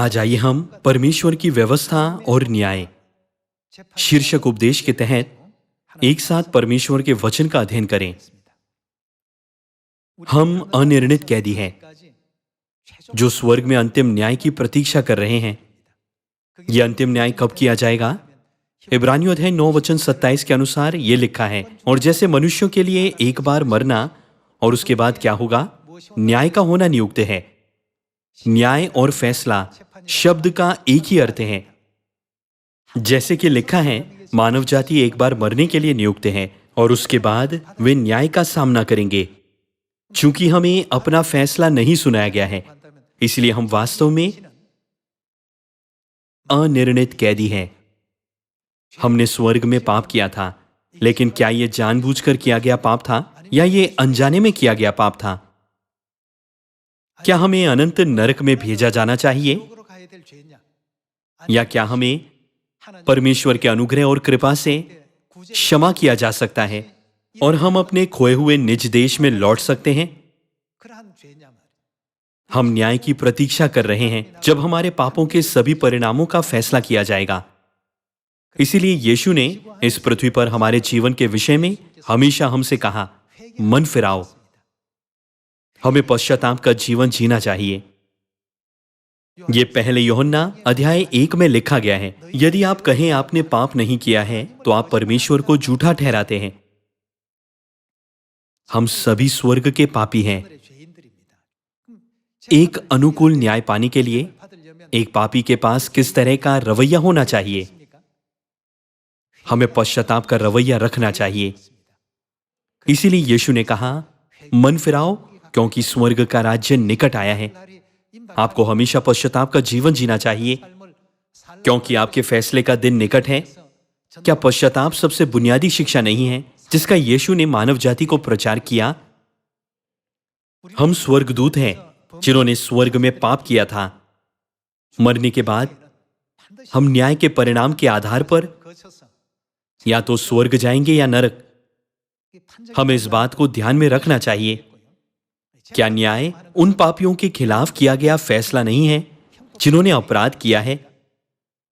आज आइए हम परमेश्वर की व्यवस्था और न्याय शीर्षक उपदेश के तहत एक साथ परमेश्वर के वचन का अध्ययन करें। हम अनिर्णित कैदी हैं जो स्वर्ग में अंतिम न्याय की प्रतीक्षा कर रहे हैं। यह अंतिम न्याय कब किया जाएगा? इब्रानियों अध्याय 9 वचन 27 के अनुसार यह लिखा है, और जैसे मनुष्यों के लिए एक बार मरना और उसके बाद क्या होगा, न्याय का होना नियुक्त है। न्याय और फैसला शब्द का एक ही अर्थ है। जैसे कि लिखा है, मानव जाति एक बार मरने के लिए नियुक्त है और उसके बाद वे न्याय का सामना करेंगे। चूंकि हमें अपना फैसला नहीं सुनाया गया है, इसलिए हम वास्तव में अनिर्णित कैदी हैं। हमने स्वर्ग में पाप किया था, लेकिन क्या यह जानबूझकर किया गया पाप था या यह अनजाने में किया गया पाप था? क्या हमें अनंत नरक में भेजा जाना चाहिए, या क्या हमें परमेश्वर के अनुग्रह और कृपा से क्षमा किया जा सकता है और हम अपने खोए हुए निज देश में लौट सकते हैं? हम न्याय की प्रतीक्षा कर रहे हैं जब हमारे पापों के सभी परिणामों का फैसला किया जाएगा। इसीलिए यीशु ने इस पृथ्वी पर हमारे जीवन के विषय में हमेशा हमसे कहा, मन फिराओ। हमें पश्चाताप का जीवन जीना चाहिए। यह पहले यूहन्ना अध्याय 1 में लिखा गया है, यदि आप कहें आपने पाप नहीं किया है तो आप परमेश्वर को झूठा ठहराते हैं। हम सभी स्वर्ग के पापी हैं। एक अनुकूल न्याय पाने के लिए एक पापी के पास किस तरह का रवैया होना चाहिए? हमें पश्चाताप का रवैया रखना चाहिए। इसीलिए यीशु ने कहा, मन फिराओ, क्योंकि स्वर्ग का राज्य निकट आया है। आपको हमेशा पश्चाताप का जीवन जीना चाहिए, क्योंकि आपके फैसले का दिन निकट है। क्या पश्चाताप सबसे बुनियादी शिक्षा नहीं है जिसका यीशु ने मानव जाति को प्रचार किया? हम स्वर्गदूत हैं जिन्होंने स्वर्ग में पाप किया था। मरने के बाद हम न्याय के परिणाम के आधार पर या तो स्वर्ग जाएंगे या नरक। हमें इस बात को ध्यान में रखना चाहिए। क्या न्याय उन पापियों के खिलाफ किया गया फैसला नहीं है जिन्होंने अपराध किया है?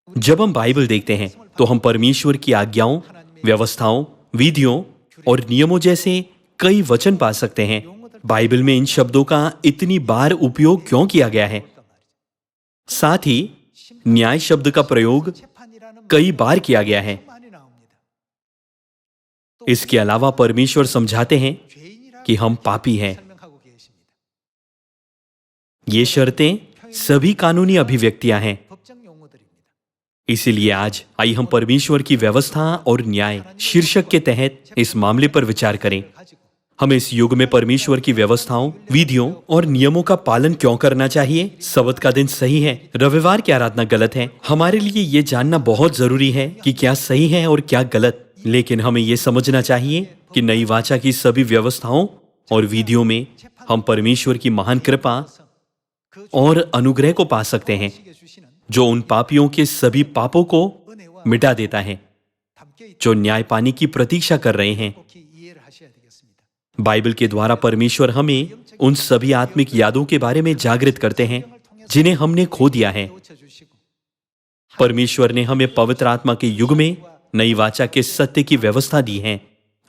जब हम बाइबल देखते हैं तो हम परमेश्वर की आज्ञाओं, व्यवस्थाओं, विधियों और नियमों जैसे कई वचन पा सकते हैं। बाइबल में इन शब्दों का इतनी बार उपयोग क्यों किया गया है? साथ ही न्याय शब्द का प्रयोग कई बार किया गया है। इसके अलावा परमेश्वर समझाते हैं कि हम पापी हैं। ये शर्तें सभी कानूनी अभिव्यक्तियां हैं। इसीलिए आज आइए हम परमेश्वर की व्यवस्था और न्याय शीर्षक के तहत इस मामले पर विचार करें। हमें इस युग में परमेश्वर की व्यवस्थाओं, विधियों और नियमों का पालन क्यों करना चाहिए? सबत का दिन सही है, रविवार की आराधना गलत है। हमारे लिए यह जानना बहुत जरूरी है कि क्या सही है और क्या गलत। लेकिन हमें यह समझना चाहिए कि नई वाचा की सभी व्यवस्थाओं और विधियों में हम परमेश्वर की महान कृपा और अनुग्रह को पा सकते हैं, जो उन पापियों के सभी पापों को मिटा देता है जो न्याय पाने की प्रतीक्षा कर रहे हैं। बाइबल के द्वारा परमेश्वर हमें उन सभी आत्मिक यादों के बारे में जागृत करते हैं जिन्हें हमने खो दिया है। परमेश्वर ने हमें पवित्र आत्मा के युग में नई वाचा के सत्य की व्यवस्था दी है।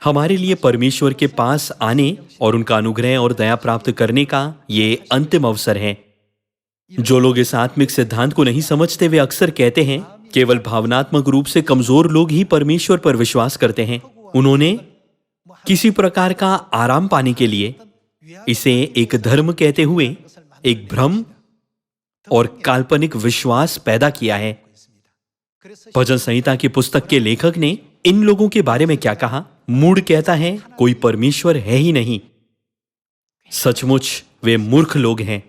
हमारे लिए परमेश्वर के पास आने और उनका अनुग्रह और दया प्राप्त करने का ये अंतिम अवसर है। जो लोग इस आत्मिक सिद्धांत को नहीं समझते, वे अक्सर कहते हैं केवल भावनात्मक रूप से कमजोर लोग ही परमेश्वर पर विश्वास करते हैं। उन्होंने किसी प्रकार का आराम पाने के लिए इसे एक धर्म कहते हुए एक भ्रम और काल्पनिक विश्वास पैदा किया है। भजन संहिता की पुस्तक के लेखक ने इन लोगों के बारे में क्या कहा? मूढ़ कहता है कोई परमेश्वर है ही नहीं। सचमुच वे मूर्ख लोग हैं।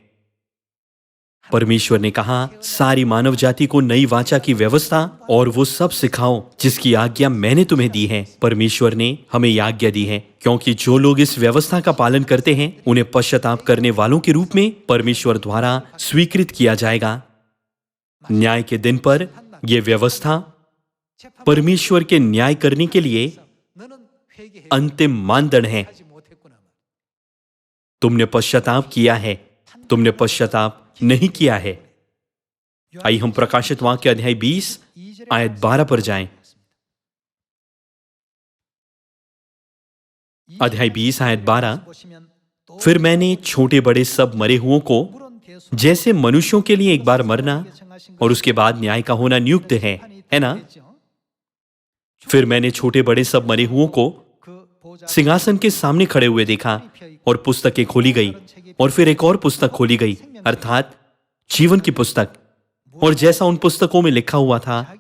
परमेश्वर ने कहा, सारी मानव जाति को नई वाचा की व्यवस्था और वो सब सिखाओ जिसकी आज्ञा मैंने तुम्हें दी है। परमेश्वर ने हमें यह आज्ञा दी है, क्योंकि जो लोग इस व्यवस्था का पालन करते हैं उन्हें पश्चाताप करने वालों के रूप में परमेश्वर द्वारा स्वीकृत किया जाएगा। न्याय के दिन पर यह व्यवस्था परमेश्वर के न्याय करने के लिए अंतिम मानदंड है। तुमने पश्चाताप किया है, तुमने पश्चाताप नहीं किया है। आइए हम प्रकाशित वाक्य अध्याय 20 आयत 12 पर जाएं। अध्याय 20 आयत 12। फिर मैंने छोटे बड़े सब मरे हुओं को, जैसे मनुष्यों के लिए एक बार मरना और उसके बाद न्याय का होना नियुक्त है ना? फिर मैंने छोटे बड़े सब मरे हुओं को सिंहासन के सामने खड़े हुए देखा, और पुस्तकें खोली गई, और फिर एक और पुस्तक खोली गई, अर्थात जीवन की पुस्तक। और जैसा उन पुस्तकों में लिखा हुआ था,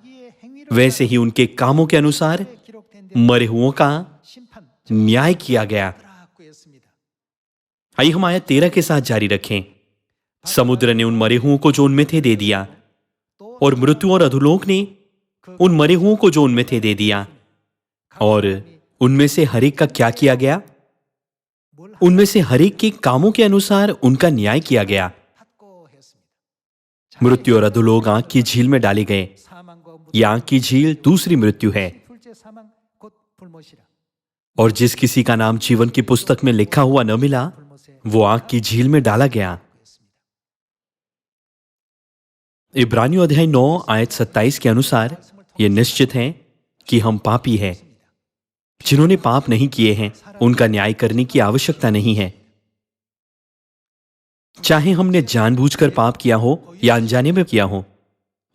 वैसे ही उनके कामों के अनुसार मरे हुओं का न्याय किया गया। आइए हम आयत 13 के साथ जारी रखें। समुद्र ने उन मरे हुओं को जो उनमें थे दे दिया, और मृत्यु और अधोलोक ने उन मरे हुओं को जो उनमें थे दे दिया। और उनमें से हर एक का क्या किया गया? उनमें से हर एक के कामों के अनुसार उनका न्याय किया गया। मृत्यु और अधोलोक आग की झील में डाले गए। यह आग की झील दूसरी मृत्यु है। और जिस किसी का नाम जीवन की पुस्तक में लिखा हुआ न मिला, वो आग की झील में डाला गया। इब्रानियों अध्याय 9 आयत 27 के अनुसार यह निश्चित है कि हम पापी हैं। जिन्होंने पाप नहीं किए हैं, उनका न्याय करने की आवश्यकता नहीं है। चाहे हमने जानबूझकर पाप किया हो या अनजाने में किया हो,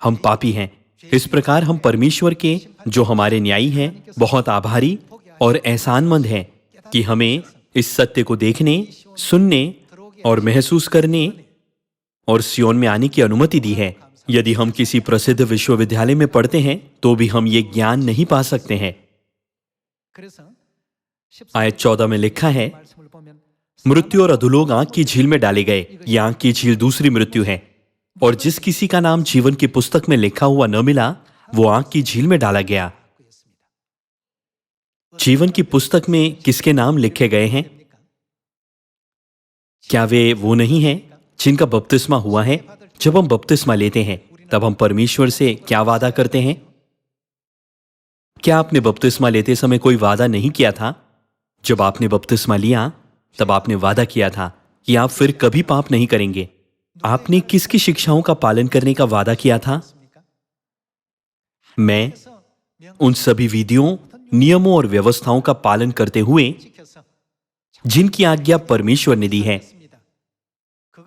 हम पापी हैं। इस प्रकार हम परमेश्वर के, जो हमारे न्यायी हैं, बहुत आभारी और एहसानमंद हैं कि हमें इस सत्य को देखने, सुनने और महसूस करने और सियोन में आने की अनुमति दी है। यदि हम किसी प्रसिद्ध विश्वविद्यालय में पढ़ते हैं, तो भी हम ये ज्ञान नहीं पा सकते हैं। आयत 14 में लिखा है, मृत्यु और अधोलोक आग की झील में डाले गए। यह आग की झील दूसरी मृत्यु है। और जिस किसी का नाम जीवन की पुस्तक में लिखा हुआ न मिला, वो आग की झील में डाला गया। जीवन की पुस्तक में किसके नाम लिखे गए हैं? क्या वे वो नहीं हैं जिनका बपतिस्मा हुआ है? जब हम बपतिस्मा लेते हैं, तब हम परमेश्वर से क्या वादा करते हैं? क्या आपने बपतिस्मा लेते समय कोई वादा नहीं किया था? जब आपने बपतिस्मा लिया, तब आपने वादा किया था कि आप फिर कभी पाप नहीं करेंगे। आपने किसकी शिक्षाओं का पालन करने का वादा किया था? मैं उन सभी विधियों, नियमों और व्यवस्थाओं का पालन करते हुए जिनकी आज्ञा परमेश्वर ने दी है,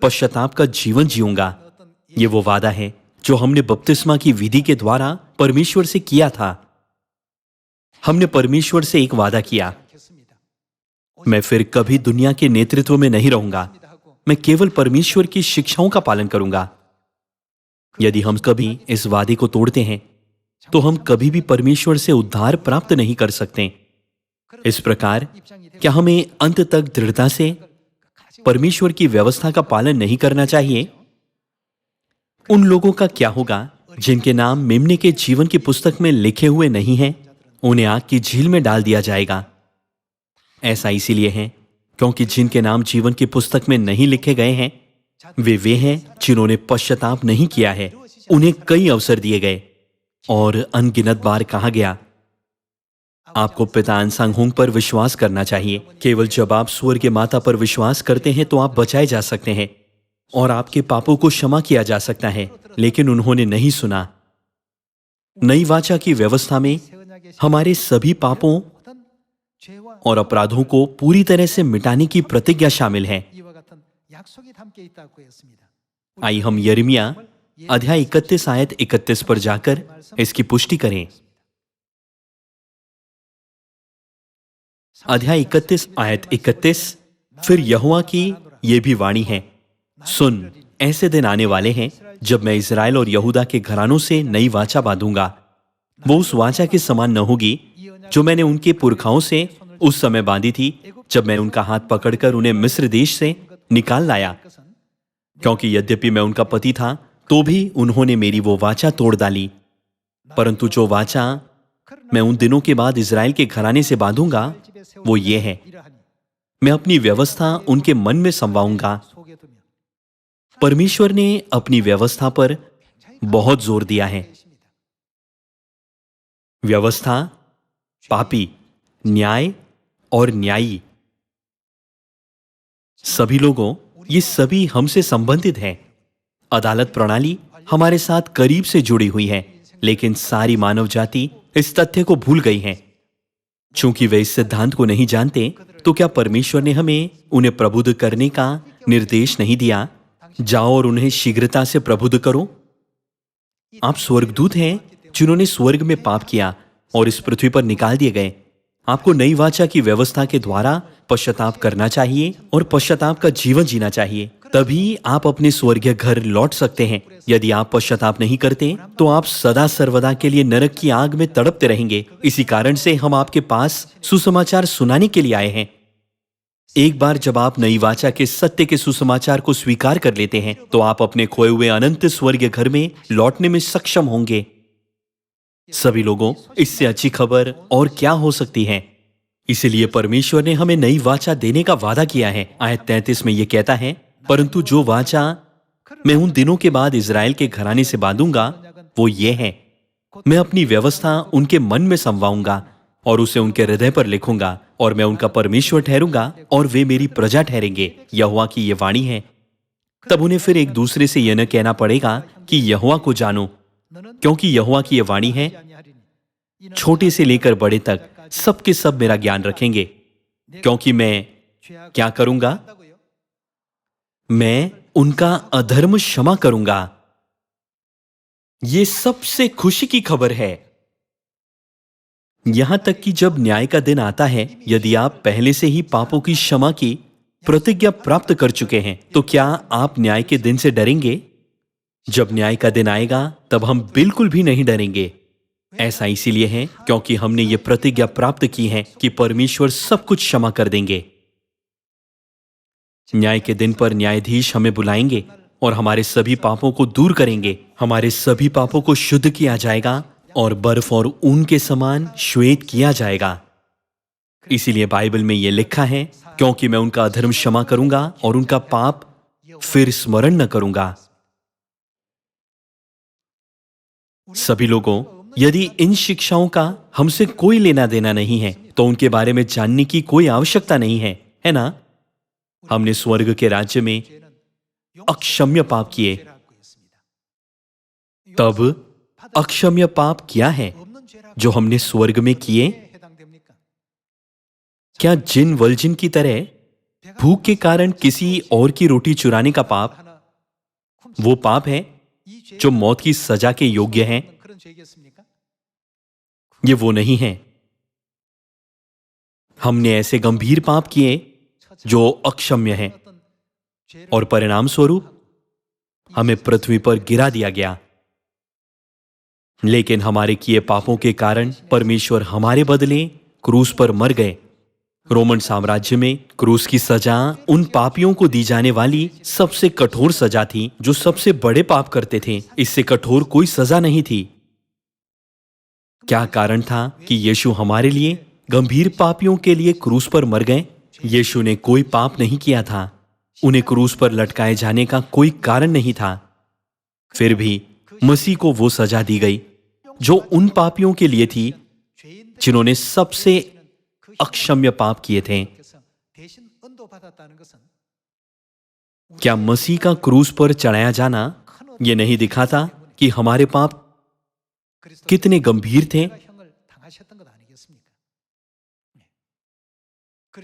पश्चाताप का जीवन जीऊंगा। ये वो वादा है जो हमने बपतिस्मा की विधि के द्वारा परमेश्वर से किया था। हमने परमेश्वर से एक वादा किया, मैं फिर कभी दुनिया के नेतृत्व में नहीं रहूंगा। मैं केवल परमेश्वर की शिक्षाओं का पालन करूंगा। यदि हम कभी इस वादे को तोड़ते हैं, तो हम कभी भी परमेश्वर से उद्धार प्राप्त नहीं कर सकते। इस प्रकार क्या हमें अंत तक दृढ़ता से परमेश्वर की व्यवस्था का पालन नहीं करना चाहिए? उन लोगों का क्या होगा जिनके नाम मेमने के जीवन की पुस्तक में लिखे हुए नहीं हैं? उन्हें आग की झील में डाल दिया जाएगा। ऐसा इसीलिए है क्योंकि जिनके नाम जीवन की पुस्तक में नहीं लिखे गए हैं, वे हैं जिन्होंने पश्चाताप नहीं किया है। उन्हें कई अवसर दिए गए और अनगिनत बार कहा गया, आपको पिता अनसांग पर विश्वास करना चाहिए। केवल जब आप स्वर्ग के माता पर विश्वास करते हैं तो आप बचाए जा सकते हैं और आपके पापों को क्षमा किया जा सकता है। लेकिन उन्होंने नहीं सुना। नई वाचा की व्यवस्था में हमारे सभी पापों और अपराधों को पूरी तरह से मिटाने की प्रतिज्ञा शामिल है। आइए हम यिर्मयाह अध्याय 31 आयत 31 पर जाकर इसकी पुष्टि करें। अध्याय 31 आयत 31। फिर यहोवा की ये भी वाणी है, सुन, ऐसे दिन आने वाले हैं जब मैं इस्राएल और यहूदा के घरानों से नई वाचा बांधूंगा। वो उस वाचा के समान न होगी जो मैंने उनके पुरखाओं से उस समय बांधी थी, जब मैं उनका हाथ पकड़कर उन्हें मिस्र देश से निकाल लाया। क्योंकि यद्यपि मैं उनका पति था, तो भी उन्होंने मेरी वो वाचा तोड़ डाली। परंतु जो वाचा मैं उन दिनों के बाद इस्राएल के घराने से बांधूंगा, वो ये है, मैं अपनी व्यवस्था उनके मन में समवाऊंगा। परमेश्वर ने अपनी व्यवस्था पर बहुत जोर दिया है। व्यवस्था, पापी, न्याय और न्यायी, सभी लोगों, ये सभी हमसे संबंधित हैं। अदालत प्रणाली हमारे साथ करीब से जुड़ी हुई है, लेकिन सारी मानव जाति इस तथ्य को भूल गई है। चूंकि वे इस सिद्धांत को नहीं जानते, तो क्या परमेश्वर ने हमें उन्हें प्रबुद्ध करने का निर्देश नहीं दिया? जाओ और उन्हें शीघ्रता से प्रबुद्ध करो। आप स्वर्गदूत हैं जिन्होंने स्वर्ग में पाप किया और इस पृथ्वी पर निकाल दिए गए। आपको नई वाचा की व्यवस्था के द्वारा पश्चाताप करना चाहिए और पश्चाताप का जीवन जीना चाहिए। तभी आप अपने स्वर्गीय घर लौट सकते हैं। यदि आप पश्चाताप नहीं करते, तो आप सदा सर्वदा के लिए नरक की आग में तड़पते रहेंगे। इसी कारण से हम आपके पास सुसमाचार सुनाने के लिए आए हैं। एक बार जब आप नई वाचा के सत्य के सुसमाचार को स्वीकार कर लेते हैं, तो आप अपने खोए हुए अनंत स्वर्गीय घर में लौटने में सक्षम होंगे। सभी लोगों, इससे अच्छी खबर और क्या हो सकती है? इसलिए परमेश्वर ने हमें नई वाचा देने का वादा किया है। आयत 33 में यह कहता है, परंतु जो वाचा मैं उन दिनों के बाद इजराइल के घराने से बांधूंगा, वो ये है, मैं अपनी व्यवस्था उनके मन में समवाऊंगा और उसे उनके हृदय पर लिखूंगा, और मैं उनका परमेश्वर ठहरूंगा और वे मेरी प्रजा ठहरेंगे। यहोवा की ये वाणी है। तब उन्हें फिर एक दूसरे से यह न कहना पड़ेगा कि यहोवा को जानो, क्योंकि यहोवा की यह वाणी है, छोटे से लेकर बड़े तक सबके सब मेरा ज्ञान रखेंगे। क्योंकि मैं क्या करूंगा? मैं उनका अधर्म क्षमा करूंगा। यह सबसे खुशी की खबर है। यहां तक कि जब न्याय का दिन आता है, यदि आप पहले से ही पापों की क्षमा की प्रतिज्ञा प्राप्त कर चुके हैं, तो क्या आप न्याय के दिन से डरेंगे? जब न्याय का दिन आएगा, तब हम बिल्कुल भी नहीं डरेंगे। ऐसा इसीलिए है क्योंकि हमने ये प्रतिज्ञा प्राप्त की है कि परमेश्वर सब कुछ क्षमा कर देंगे। न्याय के दिन पर न्यायाधीश हमें बुलाएंगे और हमारे सभी पापों को दूर करेंगे। हमारे सभी पापों को शुद्ध किया जाएगा और बर्फ और ऊन के समान श्वेत किया जाएगा। इसीलिए बाइबल में यह लिखा है, क्योंकि मैं उनका अधर्म क्षमा करूंगा और उनका पाप फिर स्मरण न करूंगा। सभी लोगों, यदि इन शिक्षाओं का हमसे कोई लेना देना नहीं है, तो उनके बारे में जानने की कोई आवश्यकता नहीं है ना? हमने स्वर्ग के राज्य में अक्षम्य पाप किए। तब अक्षम्य पाप क्या है जो हमने स्वर्ग में किए? क्या जिन वल्जिन की तरह भूख के कारण किसी और की रोटी चुराने का पाप वो पाप है जो मौत की सजा के योग्य है? ये वो नहीं है। हमने ऐसे गंभीर पाप किए जो अक्षम्य है, और परिणाम स्वरूप हमें पृथ्वी पर गिरा दिया गया। लेकिन हमारे किए पापों के कारण परमेश्वर हमारे बदले क्रूस पर मर गए। रोमन साम्राज्य में क्रूस की सजा उन पापियों को दी जाने वाली सबसे कठोर सजा थी जो सबसे बड़े पाप करते थे। इससे कठोर कोई सजा नहीं थी। क्या कारण था कि यीशु हमारे लिए गंभीर पापियों के लिए क्रूस पर मर गए? यीशु ने कोई पाप नहीं किया था। उन्हें क्रूस पर लटकाए जाने का कोई कारण नहीं था। फिर भी मसीह को वो सजा दी गई जो उन पापियों के लिए थी जिन्होंने सबसे अक्षम्य पाप किए थे। क्या मसीह का क्रूस पर चढ़ाया जाना यह नहीं दिखाता कि हमारे पाप कितने गंभीर थे?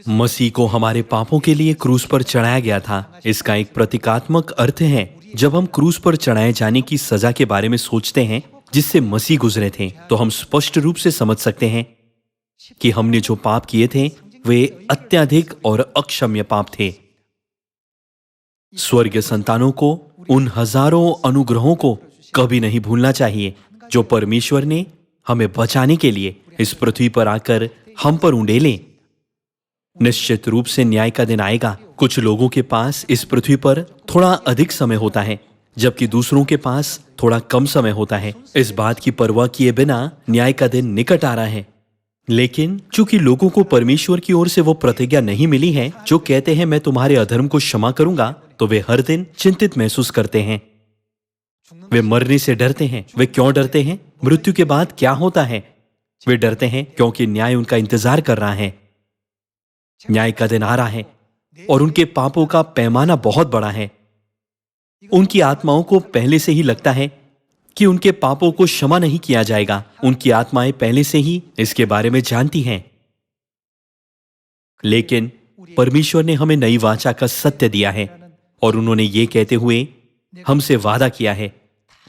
मसीह को हमारे पापों के लिए क्रूस पर चढ़ाया गया था। इसका एक प्रतीकात्मक अर्थ है। जब हम क्रूस पर चढ़ाए जाने की सजा के बारे में सोचते हैं जिससे मसीह गुजरे थे, तो हम स्पष्ट रूप से समझ सकते हैं कि हमने जो पाप किए थे वे अत्यधिक और अक्षम्य पाप थे। स्वर्गीय संतानों को उन हजारों अनुग्रहों को कभी नहीं भूलना चाहिए जो परमेश्वर ने हमें बचाने के लिए इस पृथ्वी पर आकर हम पर उंडेले। निश्चित रूप से न्याय का दिन आएगा। कुछ लोगों के पास इस पृथ्वी पर थोड़ा अधिक समय होता है, जबकि दूसरों के पास थोड़ा कम समय होता है। इस बात की परवाह किए बिना न्याय का दिन निकट आ रहा है। लेकिन चूंकि लोगों को परमेश्वर की ओर से वो प्रतिज्ञा नहीं मिली है जो कहते हैं मैं तुम्हारे अधर्म को क्षमा करूंगा, तो वे हर दिन चिंतित महसूस करते हैं। वे मरने से डरते हैं। वे क्यों डरते हैं? मृत्यु के बाद क्या होता है? वे डरते हैं क्योंकि न्याय उनका इंतजार कर रहा है। न्याय का दिन आ रहा है और उनके पापों का पैमाना बहुत बड़ा है। उनकी आत्माओं को पहले से ही लगता है कि उनके पापों को क्षमा नहीं किया जाएगा। उनकी आत्माएं पहले से ही इसके बारे में जानती हैं। लेकिन परमेश्वर ने हमें नई वाचा का सत्य दिया है और उन्होंने ये कहते हुए हमसे वादा किया है,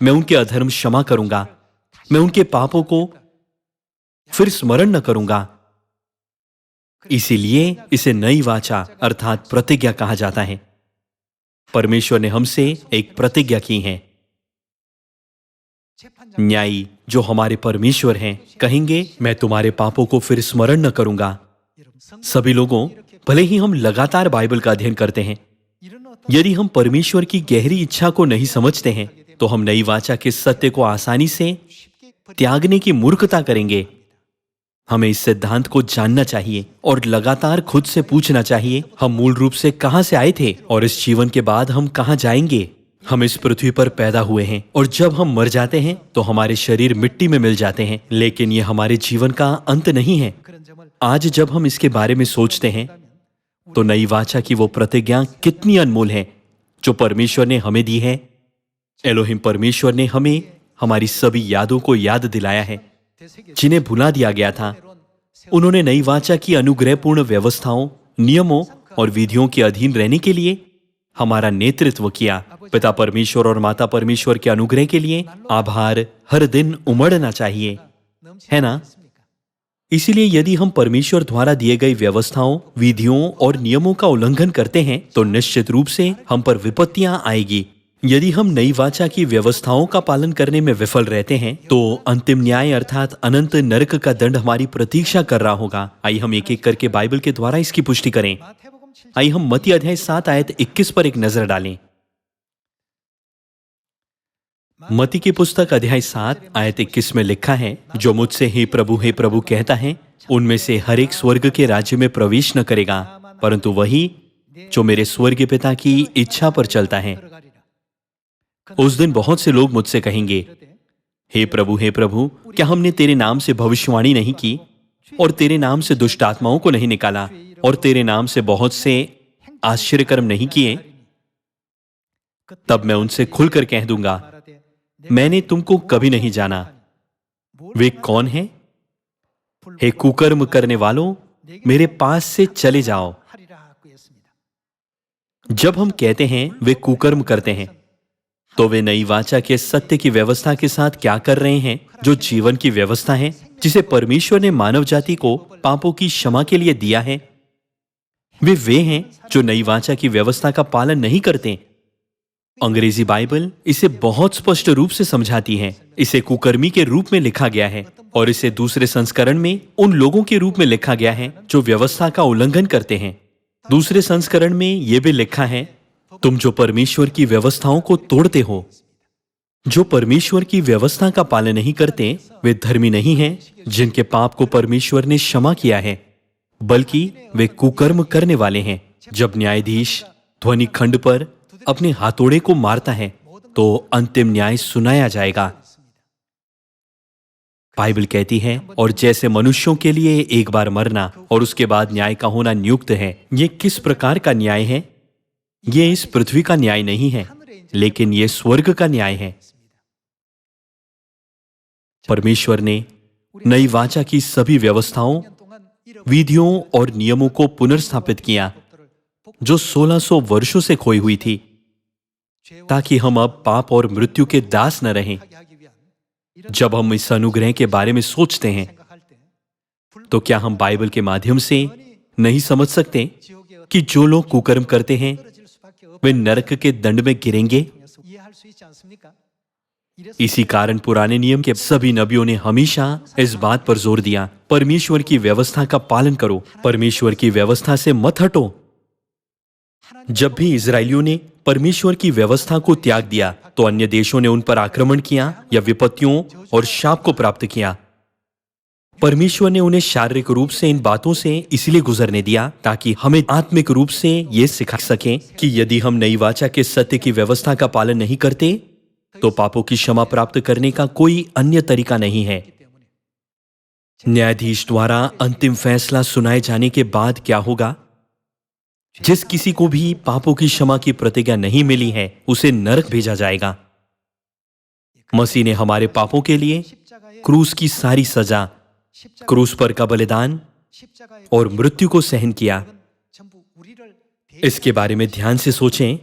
मैं उनके अधर्म क्षमा करूंगा, मैं उनके पापों को फिर स्मरण न करूंगा। इसीलिए इसे नई वाचा अर्थात प्रतिज्ञा कहा जाता है। परमेश्वर ने हमसे एक प्रतिज्ञा की है। न्यायी जो हमारे परमेश्वर हैं कहेंगे, मैं तुम्हारे पापों को फिर स्मरण न करूंगा। सभी लोगों, भले ही हम लगातार बाइबल का अध्ययन करते हैं, यदि हम परमेश्वर की गहरी इच्छा को नहीं समझते हैं तो हम नई वाचा के सत्य को आसानी से त्यागने की मूर्खता करेंगे। हमें इस सिद्धांत को जानना चाहिए और लगातार खुद से पूछना चाहिए, हम मूल रूप से कहां से आए थे और इस जीवन के बाद हम कहां जाएंगे। हम इस पृथ्वी पर पैदा हुए हैं और जब हम मर जाते हैं तो हमारे शरीर मिट्टी में मिल जाते हैं, लेकिन यह हमारे जीवन का अंत नहीं है। आज जब हम इसके बारे में सोचते हैं तो नई वाचा की वो प्रतिज्ञा कितनी अनमोल है जो परमेश्वर ने हमें दी है। एलोहिम परमेश्वर ने हमें हमारी सभी यादों को याद दिलाया है जिन्हें भुला दिया गया था। उन्होंने नई वाचा की अनुग्रहपूर्ण व्यवस्थाओं, नियमों और विधियों के अधीन रहने के लिए हमारा नेतृत्व किया। पिता परमेश्वर और माता परमेश्वर के अनुग्रह के लिए आभार हर दिन उमड़ना चाहिए, है ना? इसीलिए यदि हम परमेश्वर द्वारा दिए गई व्यवस्थाओं, विधियों और नियमों का उल्लंघन करते हैं तो निश्चित रूप से हम पर विपत्तियां आएगी। यदि हम नई वाचा की व्यवस्थाओं का पालन करने में विफल रहते हैं तो अंतिम न्याय अर्थात अनंत नरक का दंड हमारी प्रतीक्षा कर रहा होगा। आइए हम एक एक करके बाइबल के द्वारा इसकी पुष्टि करें। आइए हम मत्ती अध्याय 7 आयत 21 पर एक नजर डालें। मत्ती की पुस्तक अध्याय 7 आयत 21 में लिखा है, जो मुझसे हे प्रभु कहता है, उनमें से हर एक स्वर्ग के राज्य में प्रवेश न करेगा, परंतु वही जो मेरे स्वर्गीय पिता की इच्छा पर चलता है। उस दिन बहुत से लोग मुझसे कहेंगे, हे प्रभु, क्या हमने तेरे नाम से भविष्यवाणी नहीं की और तेरे नाम से दुष्ट आत्माओं को नहीं निकाला और तेरे नाम से बहुत से आश्चर्यकर्म नहीं किए? तब मैं उनसे खुलकर कह दूंगा, मैंने तुमको कभी नहीं जाना। वे कौन हैं? हे कुकर्म करने वालों, मेरे पास से चले जाओ। जब हम कहते हैं वे कुकर्म करते हैं तो वे नई वाचा के सत्य की व्यवस्था के साथ क्या कर रहे हैं, जो जीवन की व्यवस्था है जिसे परमेश्वर ने मानव जाति को पापों की क्षमा के लिए दिया है। वे हैं जो नई वाचा की व्यवस्था का पालन नहीं करते। अंग्रेजी बाइबल इसे बहुत स्पष्ट रूप से समझाती है। इसे कुकर्मी के रूप में लिखा गया है और इसे दूसरे संस्करण में उन लोगों के रूप में लिखा गया है जो व्यवस्था का उल्लंघन करते हैं। दूसरे संस्करण में यह भी लिखा है, तुम जो परमेश्वर की व्यवस्थाओं को तोड़ते हो। जो परमेश्वर की व्यवस्था का पालन नहीं करते वे धर्मी नहीं हैं, जिनके पाप को परमेश्वर ने क्षमा किया है, बल्कि वे कुकर्म करने वाले हैं। जब न्यायाधीश ध्वनि खंड पर अपने हाथोड़े को मारता है तो अंतिम न्याय सुनाया जाएगा। बाइबल कहती है, और जैसे मनुष्यों के लिए एक बार मरना और उसके बाद न्याय का होना नियुक्त है। यह किस प्रकार का न्याय है? यह इस पृथ्वी का न्याय नहीं है, लेकिन यह स्वर्ग का न्याय है। परमेश्वर ने नई वाचा की सभी व्यवस्थाओं, विधियों और नियमों को पुनर्स्थापित किया जो 1600 वर्षों से खोई हुई थी, ताकि हम अब पाप और मृत्यु के दास न रहें। जब हम इस अनुग्रह के बारे में सोचते हैं तो क्या हम बाइबल के माध्यम से नहीं समझ सकते कि जो लोग कुकर्म करते हैं वे नरक के दंड में गिरेंगे? इसी कारण पुराने नियम के सभी नबियों ने हमेशा इस बात पर जोर दिया, परमेश्वर की व्यवस्था का पालन करो, परमेश्वर की व्यवस्था से मत हटो। जब भी इजरायलियों ने परमेश्वर की व्यवस्था को त्याग दिया तो अन्य देशों ने उन पर आक्रमण किया या विपत्तियों और शाप को प्राप्त किया। परमेश्वर ने उन्हें शारीरिक रूप से इन बातों से इसलिए गुजरने दिया ताकि हमें आत्मिक रूप से ये सिखा सकें कि यदि हम नई वाचा के सत्य की व्यवस्था का पालन नहीं करते तो पापों की क्षमा प्राप्त करने का कोई अन्य तरीका नहीं है। न्यायाधीश द्वारा अंतिम फैसला सुनाए जाने के बाद क्या होगा? जिस किसी को भी पापों की क्षमा की प्रतिज्ञा नहीं मिली है उसे नरक भेजा जाएगा। मसीह ने हमारे पापों के लिए क्रूस की सारी सजा, क्रूस पर का बलिदान और मृत्यु को सहन किया। इसके बारे में ध्यान से सोचें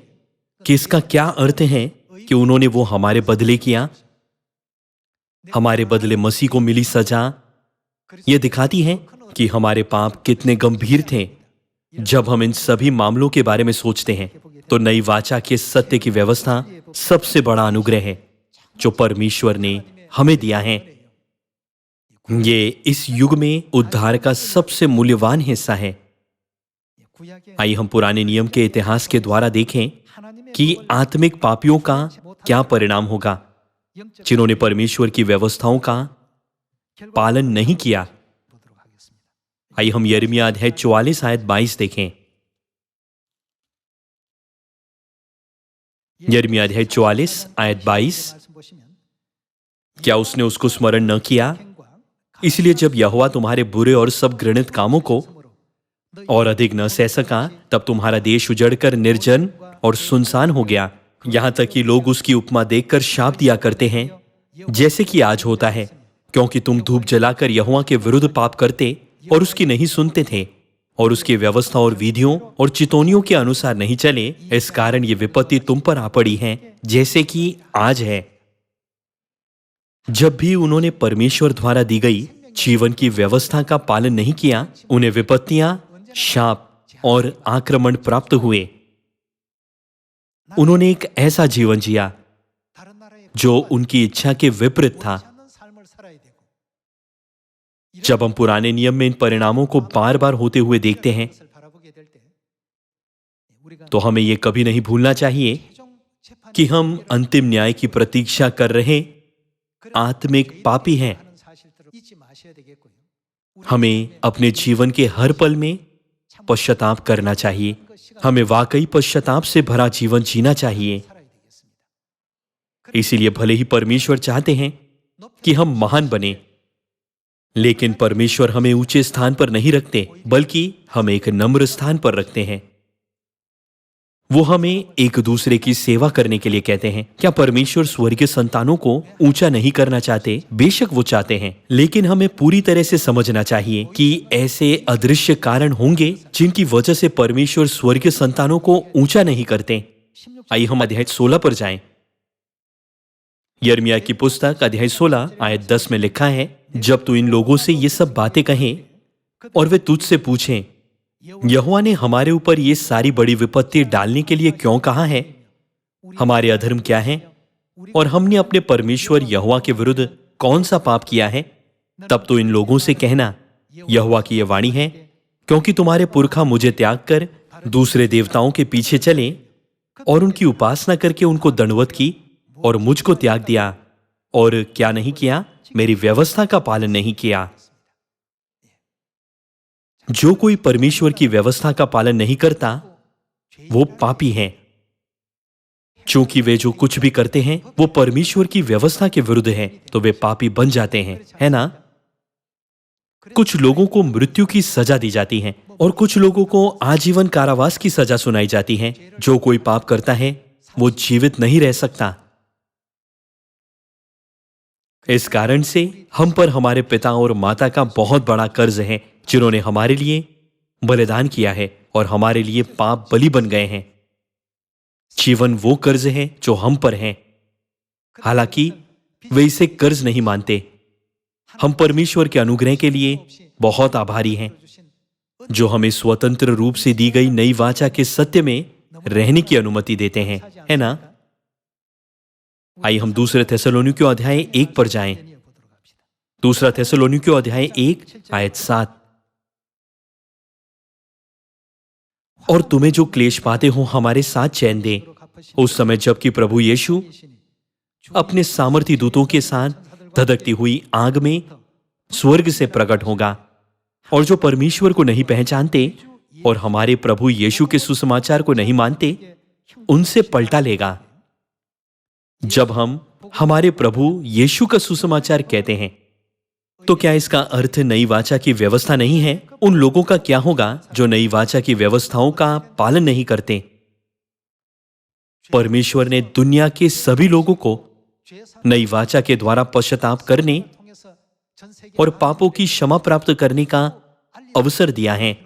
कि इसका क्या अर्थ है कि उन्होंने वो हमारे बदले किया। हमारे बदले मसीह को मिली सजा यह दिखाती है कि हमारे पाप कितने गंभीर थे। जब हम इन सभी मामलों के बारे में सोचते हैं तो नई वाचा के सत्य की व्यवस्था सबसे बड़ा अनुग्रह है जो परमेश्वर ने हमें दिया है। ये इस युग में उद्धार का सबसे मूल्यवान हिस्सा है। आइए हम पुराने नियम के इतिहास के द्वारा देखें कि आत्मिक पापियों का क्या परिणाम होगा जिन्होंने परमेश्वर की व्यवस्थाओं का पालन नहीं किया। आइए हम यिर्मयाह अध्याय 44 आयत 22 देखें। यिर्मयाह अध्याय 44 आयत 22। क्या उसने उसको स्मरण न किया? इसलिए जब यहोवा तुम्हारे बुरे और सब घृणित कामों को और अधिक न सह सका तब तुम्हारा देश उजड़कर निर्जन और सुनसान हो गया। यहां तक कि लोग उसकी उपमा देखकर शाप दिया करते हैं जैसे कि आज होता है, क्योंकि तुम धूप जलाकर यहोवा के विरुद्ध पाप करते और उसकी नहीं सुनते थे और उसकी व्यवस्था और विधियों और चितौनियों के अनुसार नहीं चले। इस कारण ये विपत्ति तुम पर आ पड़ी है जैसे कि आज है। जब भी उन्होंने परमेश्वर द्वारा दी गई जीवन की व्यवस्था का पालन नहीं किया, उन्हें विपत्तियां, शाप और आक्रमण प्राप्त हुए। उन्होंने एक ऐसा जीवन जिया जो उनकी इच्छा के विपरीत था। जब हम पुराने नियम में इन परिणामों को बार बार होते हुए देखते हैं तो हमें यह कभी नहीं भूलना चाहिए कि हम अंतिम न्याय की प्रतीक्षा कर रहे आत्मिक पापी हैं। हमें अपने जीवन के हर पल में पश्चाताप करना चाहिए। हमें वाकई पश्चाताप से भरा जीवन जीना चाहिए। इसीलिए भले ही परमेश्वर चाहते हैं कि हम महान बने, लेकिन परमेश्वर हमें ऊंचे स्थान पर नहीं रखते, बल्कि हम एक नम्र स्थान पर रखते हैं। वो हमें एक दूसरे की सेवा करने के लिए कहते हैं। क्या परमेश्वर स्वर्गीय संतानों को ऊंचा नहीं करना चाहते? बेशक वो चाहते हैं, लेकिन हमें पूरी तरह से समझना चाहिए कि ऐसे अदृश्य कारण होंगे जिनकी वजह से परमेश्वर स्वर्गीय संतानों को ऊंचा नहीं करते। आइए हम अध्याय 16 पर जाएं। यिर्मयाह की पुस्तक अध्याय 16 आयत 10 में लिखा है, जब तू इन लोगों से ये सब बातें कहें और वे तुझसे पूछें, यहोवा ने हमारे ऊपर ये सारी बड़ी विपत्ति डालने के लिए क्यों कहा है? हमारे अधर्म क्या है और हमने अपने परमेश्वर यहोवा के विरुद्ध कौन सा पाप किया है? तब तो इन लोगों से कहना, यहोवा की यह वाणी है, क्योंकि तुम्हारे पुरखा मुझे त्याग कर दूसरे देवताओं के पीछे चले और उनकी उपासना करके उनको दंडवत की और मुझको त्याग दिया, और क्या नहीं किया? मेरी व्यवस्था का पालन नहीं किया। जो कोई परमेश्वर की व्यवस्था का पालन नहीं करता वो पापी है, क्योंकि वे जो कुछ भी करते हैं वो परमेश्वर की व्यवस्था के विरुद्ध है, तो वे पापी बन जाते हैं, है ना? कुछ लोगों को मृत्यु की सजा दी जाती है और कुछ लोगों को आजीवन कारावास की सजा सुनाई जाती है। जो कोई पाप करता है वो जीवित नहीं रह सकता। इस कारण से हम पर हमारे पिता और माता का बहुत बड़ा कर्ज है, जिन्होंने हमारे लिए बलिदान किया है और हमारे लिए पाप बलि बन गए हैं। जीवन वो कर्ज है जो हम पर है, हालांकि वे इसे कर्ज नहीं मानते। हम परमेश्वर के अनुग्रह के लिए बहुत आभारी हैं, जो हमें स्वतंत्र रूप से दी गई नई वाचा के सत्य में रहने की अनुमति देते हैं, है ना? आइए हम दूसरे थेसलोनिकियों अध्याय 1 पर जाएं। दूसरा थेसलोनिकियों अध्याय 1 आयत 7। और तुम्हें जो क्लेश पाते हो हमारे साथ चैन दे, उस समय जबकि प्रभु यीशु अपने सामर्थी दूतों के साथ धधकती हुई आग में स्वर्ग से प्रकट होगा, और जो परमेश्वर को नहीं पहचानते और हमारे प्रभु यीशु के सुसमाचार को नहीं मानते उनसे पलटा लेगा। जब हम हमारे प्रभु यीशु का सुसमाचार कहते हैं तो क्या इसका अर्थ नई वाचा की व्यवस्था नहीं है? उन लोगों का क्या होगा जो नई वाचा की व्यवस्थाओं का पालन नहीं करते? परमेश्वर ने दुनिया के सभी लोगों को नई वाचा के द्वारा पश्चाताप करने और पापों की क्षमा प्राप्त करने का अवसर दिया है,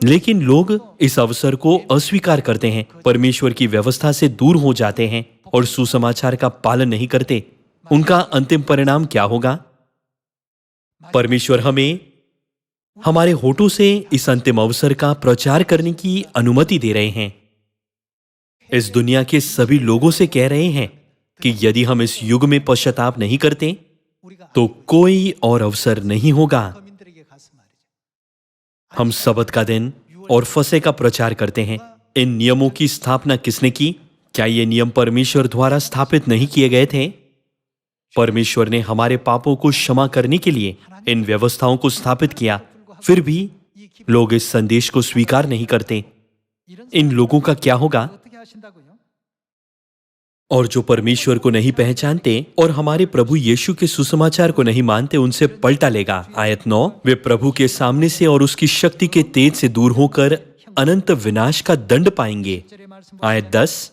लेकिन लोग इस अवसर को अस्वीकार करते हैं, परमेश्वर की व्यवस्था से दूर हो जाते हैं और सुसमाचार का पालन नहीं करते। उनका अंतिम परिणाम क्या होगा? परमेश्वर हमें हमारे होठों से इस अंतिम अवसर का प्रचार करने की अनुमति दे रहे हैं। इस दुनिया के सभी लोगों से कह रहे हैं कि यदि हम इस युग में पश्चाताप नहीं करते तो कोई और अवसर नहीं होगा। हम सबत का दिन और फसह का प्रचार करते हैं। इन नियमों की स्थापना किसने की? क्या ये नियम परमेश्वर द्वारा स्थापित नहीं किए गए थे? परमेश्वर ने हमारे पापों को क्षमा करने के लिए इन व्यवस्थाओं को स्थापित किया, फिर भी लोग इस संदेश को स्वीकार नहीं करते। इन लोगों का क्या होगा? और जो परमेश्वर को नहीं पहचानते और हमारे प्रभु यीशु के सुसमाचार को नहीं मानते, उनसे पलटा लेगा। आयत 9, वे प्रभु के सामने से और उसकी शक्ति के तेज से दूर होकर अनंत विनाश का दंड पाएंगे। आयत 10,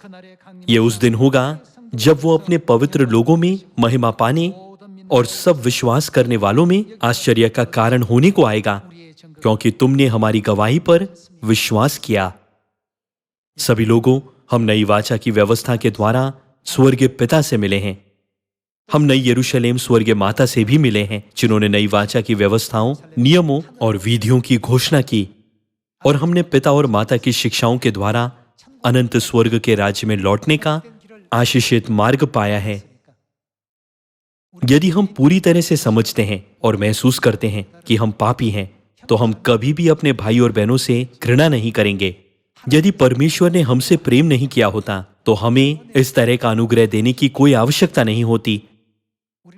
ये उस दिन होगा जब वो अपने पवित्र लोगों में महिमा पाने और सब विश्वास करने वालों में आश्चर्य का कारण होने को आएगा, क्योंकि तुमने हमारी गवाही पर विश्वास किया। सभी लोगों, हम नई वाचा की व्यवस्था के द्वारा स्वर्गीय पिता से मिले हैं। हम नई यरूशलेम स्वर्गीय माता से भी मिले हैं, जिन्होंने नई वाचा की व्यवस्थाओं, नियमों और विधियों की घोषणा की, और हमने पिता और माता की शिक्षाओं के द्वारा अनंत स्वर्ग के राज्य में लौटने का आशीषित मार्ग पाया है। यदि हम पूरी तरह से समझते हैं और महसूस करते हैं कि हम पापी हैं, तो हम कभी भी अपने भाई और बहनों से घृणा नहीं करेंगे। यदि परमेश्वर ने हमसे प्रेम नहीं किया होता तो हमें इस तरह का अनुग्रह देने की कोई आवश्यकता नहीं होती।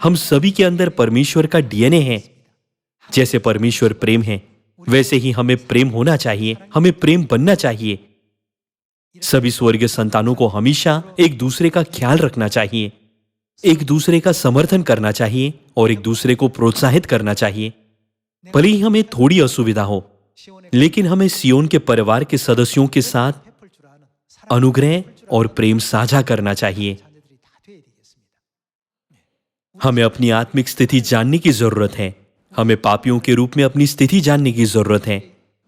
हम सभी के अंदर परमेश्वर का डीएनए है। जैसे परमेश्वर प्रेम है, वैसे ही हमें प्रेम होना चाहिए, हमें प्रेम बनना चाहिए। सभी स्वर्गीय संतानों को हमेशा एक दूसरे का ख्याल रखना चाहिए, एक दूसरे का समर्थन करना चाहिए और एक दूसरे को प्रोत्साहित करना चाहिए। भले ही हमें थोड़ी असुविधा हो, लेकिन हमें सियोन के परिवार के सदस्यों के साथ अनुग्रह और प्रेम साझा करना चाहिए। हमें अपनी आत्मिक स्थिति जानने की जरूरत है। हमें पापियों के रूप में अपनी स्थिति जानने की जरूरत है।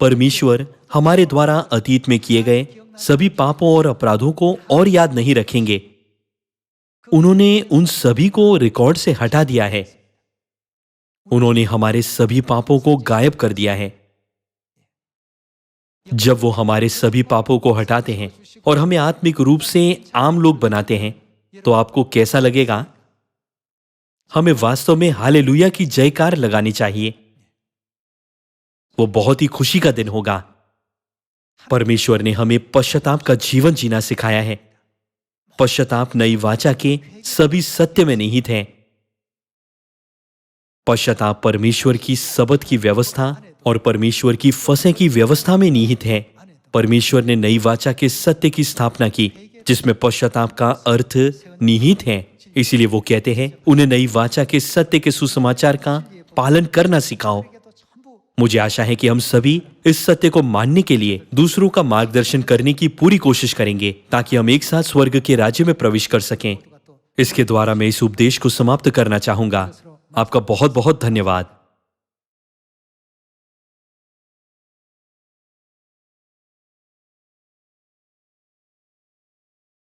परमेश्वर हमारे द्वारा अतीत में किए गए सभी पापों और अपराधों को और याद नहीं रखेंगे। उन्होंने उन सभी को रिकॉर्ड से हटा दिया है। उन्होंने हमारे सभी पापों को गायब कर दिया है। जब वो हमारे सभी पापों को हटाते हैं और हमें आत्मिक रूप से आम लोग बनाते हैं, तो आपको कैसा लगेगा? हमें वास्तव में हालेलुया की जयकार लगानी चाहिए। वो बहुत ही खुशी का दिन होगा। परमेश्वर ने हमें पश्चाताप का जीवन जीना सिखाया है। पश्चाताप नई वाचा के सभी सत्य में निहित है। पश्चाताप परमेश्वर की सबत की व्यवस्था और परमेश्वर की फसह की व्यवस्था में निहित है। परमेश्वर ने नई वाचा के सत्य की स्थापना की, जिसमें पश्चाताप का अर्थ निहित है। इसीलिए वो कहते हैं, उन्हें नई वाचा के सत्य के सुसमाचार का पालन करना सिखाओ। मुझे आशा है कि हम सभी इस सत्य को मानने के लिए दूसरों का मार्गदर्शन करने की पूरी कोशिश करेंगे, ताकि हम एक साथ स्वर्ग के राज्य में प्रवेश कर सकें। इसके द्वारा मैं इस उपदेश को समाप्त करना चाहूंगा। आपका बहुत बहुत धन्यवाद।